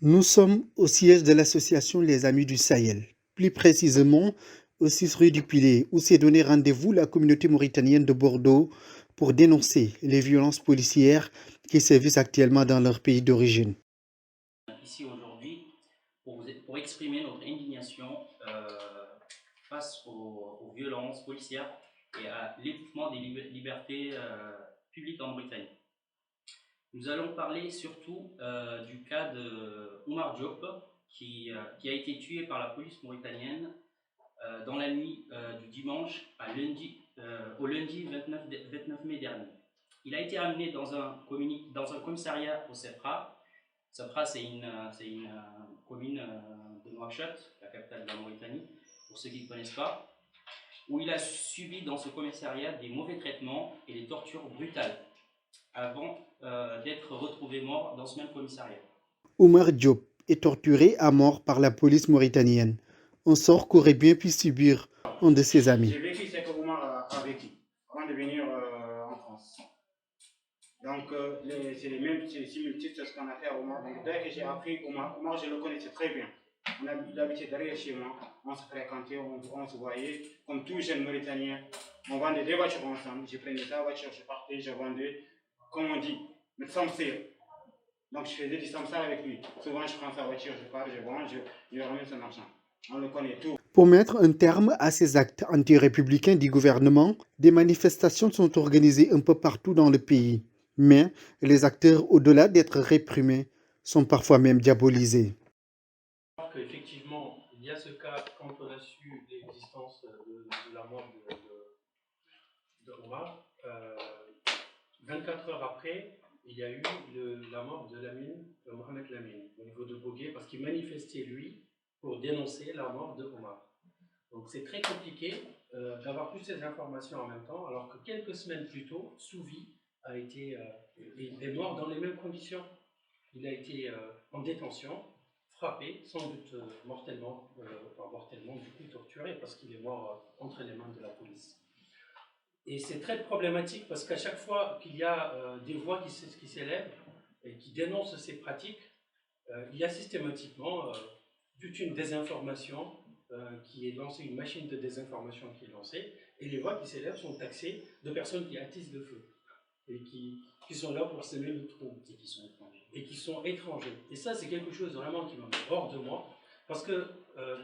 Nous sommes au siège de l'association Les Amis du Sahel, plus précisément au 6 rue du Pilet, où s'est donné rendez-vous la communauté mauritanienne de Bordeaux pour dénoncer les violences policières qui sévissent actuellement dans leur pays d'origine. Ici aujourd'hui pour exprimer notre indignation face aux violences policières et à l'étouffement des libertés publiques en Mauritanie. Nous allons parler surtout du cas de Oumar Diop qui a été tué par la police mauritanienne dans la nuit du dimanche au lundi 29 mai dernier. Il a été amené dans un commissariat au CEPRA. Safra, c'est une commune de Nouakchott, la capitale de la Mauritanie, pour ceux qui ne connaissent pas, où il a subi dans ce commissariat des mauvais traitements et des tortures brutales avant d'être retrouvé mort dans ce même commissariat. Oumar Diop est torturé à mort par la police mauritanienne, un sort qu'aurait bien pu subir un de ses amis. J'ai vécu ce que Oumar a vécu avant de venir en France. Donc, c'est les mêmes similitudes de ce qu'on a fait à Oumar. Donc, dès que j'ai appris Oumar, je le connaissais très bien. On a l'habitude derrière chez moi, on se fréquentait, on se voyait, comme tous jeunes Mauritaniens. On vendait des voitures ensemble. Je prenais sa voiture, je partais, je vendais, comme on dit, le samsir. Donc, je faisais du samsar avec lui. Souvent, je prends sa voiture, je pars, je vends, je ramène son argent. On le connaît tout. Pour mettre un terme à ces actes anti-républicains du gouvernement, des manifestations sont organisées un peu partout dans le pays. Mais les acteurs, au-delà d'être réprimés, sont parfois même diabolisés. Effectivement, il y a ce cas quand on a su l'existence de la mort de Omar. 24 heures après, il y a eu la mort de Mohamed Lamine, au niveau de Bogué, parce qu'il manifestait, lui, pour dénoncer la mort de Omar. Donc c'est très compliqué d'avoir toutes ces informations en même temps, alors que quelques semaines plus tôt, Souvi est mort dans les mêmes conditions. Il a été en détention, frappé, sans doute mortellement, du coup torturé, parce qu'il est mort entre les mains de la police. Et c'est très problématique parce qu'à chaque fois qu'il y a des voix qui s'élèvent et qui dénoncent ces pratiques, il y a systématiquement toute une désinformation qui est lancée, une machine de désinformation qui est lancée, et les voix qui s'élèvent sont taxées de personnes qui attisent le feu et qui sont là pour semer le trou et qui sont étrangers. Et ça, c'est quelque chose vraiment qui me met hors de moi, parce que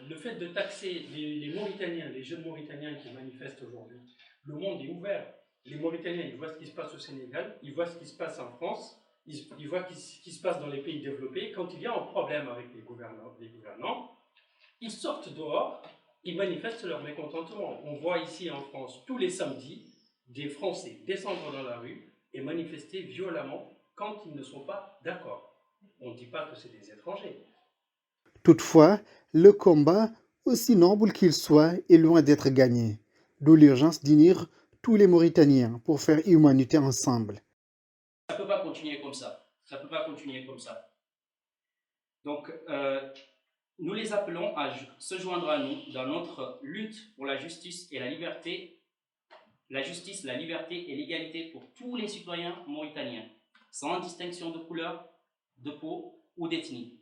le fait de taxer les Mauritaniens, les jeunes Mauritaniens qui manifestent aujourd'hui, le monde est ouvert. Les Mauritaniens, ils voient ce qui se passe au Sénégal, ils voient ce qui se passe en France, ils voient ce qui se passe dans les pays développés. Quand il y a un problème avec les gouvernants, ils sortent dehors, ils manifestent leur mécontentement. On voit ici en France, tous les samedis, des Français descendre dans la rue et manifester violemment quand ils ne sont pas d'accord. On ne dit pas que c'est des étrangers. Toutefois, le combat, aussi noble qu'il soit, est loin d'être gagné. D'où l'urgence d'unir tous les Mauritaniens pour faire humanité ensemble. Ça ne peut pas continuer comme ça. Ça ne peut pas continuer comme ça. Donc, nous les appelons à se joindre à nous dans notre lutte pour la justice et la liberté. La justice, la liberté et l'égalité pour tous les citoyens mauritaniens, sans distinction de couleur, de peau ou d'ethnie.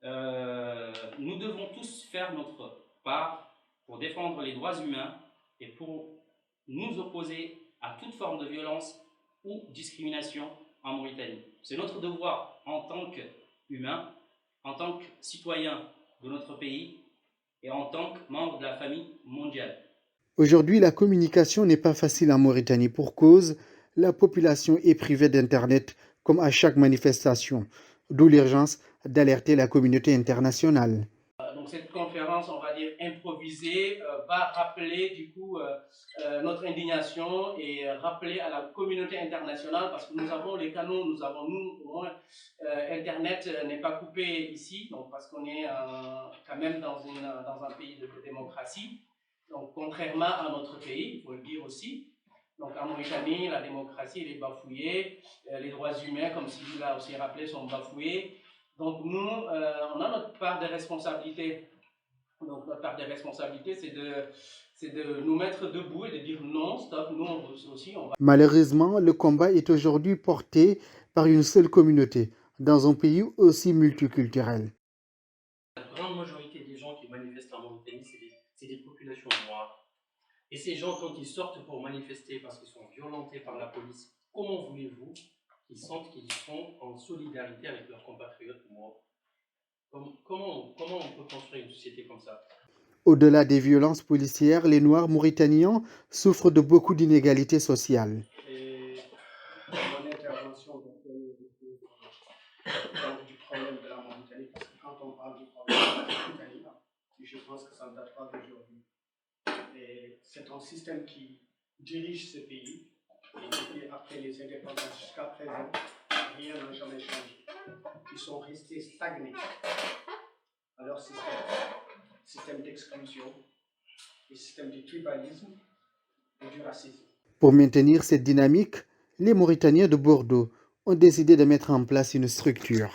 Nous devons tous faire notre part pour défendre les droits humains et pour nous opposer à toute forme de violence ou discrimination en Mauritanie. C'est notre devoir en tant qu'humains, en tant que citoyens de notre pays et en tant que membres de la famille mondiale. Aujourd'hui, la communication n'est pas facile en Mauritanie pour cause, la population est privée d'Internet comme à chaque manifestation, d'où l'urgence d'alerter la communauté internationale. Donc cette conférence, on va dire improvisée, va rappeler du coup notre indignation et rappeler à la communauté internationale, parce que nous avons les canaux, nous, au moins, Internet n'est pas coupé ici, donc parce qu'on est quand même dans un pays de démocratie. Donc contrairement à notre pays, il faut le dire aussi. Donc en Mauritanie, la démocratie elle est bafouillée, les droits humains, comme Sylvie l'a aussi rappelé, sont bafoués. Donc nous, on a notre part de responsabilité. Donc notre part de responsabilité, c'est de nous mettre debout et de dire non, stop, nous aussi, on va... Malheureusement, le combat est aujourd'hui porté par une seule communauté, dans un pays aussi multiculturel. La grande majorité des gens qui manifestent en Mauritanie, c'est des populations noires. Et ces gens, quand ils sortent pour manifester parce qu'ils sont violentés par la police, comment voulez-vous qu'ils sentent qu'ils sont en solidarité avec leurs compatriotes noirs? Comment on peut construire une société comme ça? Au-delà des violences policières, les Noirs mauritaniens souffrent de beaucoup d'inégalités sociales. Et mon intervention donc, du problème de la Mauritanie, parce que quand on parle du problème de la Mauritanie, je pense que ça ne date pas d'aujourd'hui. Et c'est un système qui dirige ce pays, et depuis après les indépendances jusqu'à présent, rien n'a jamais changé. Ils sont restés stagnés à leur système d'exclusion, le système du tribalisme et du racisme. Pour maintenir cette dynamique, les Mauritaniens de Bordeaux ont décidé de mettre en place une structure.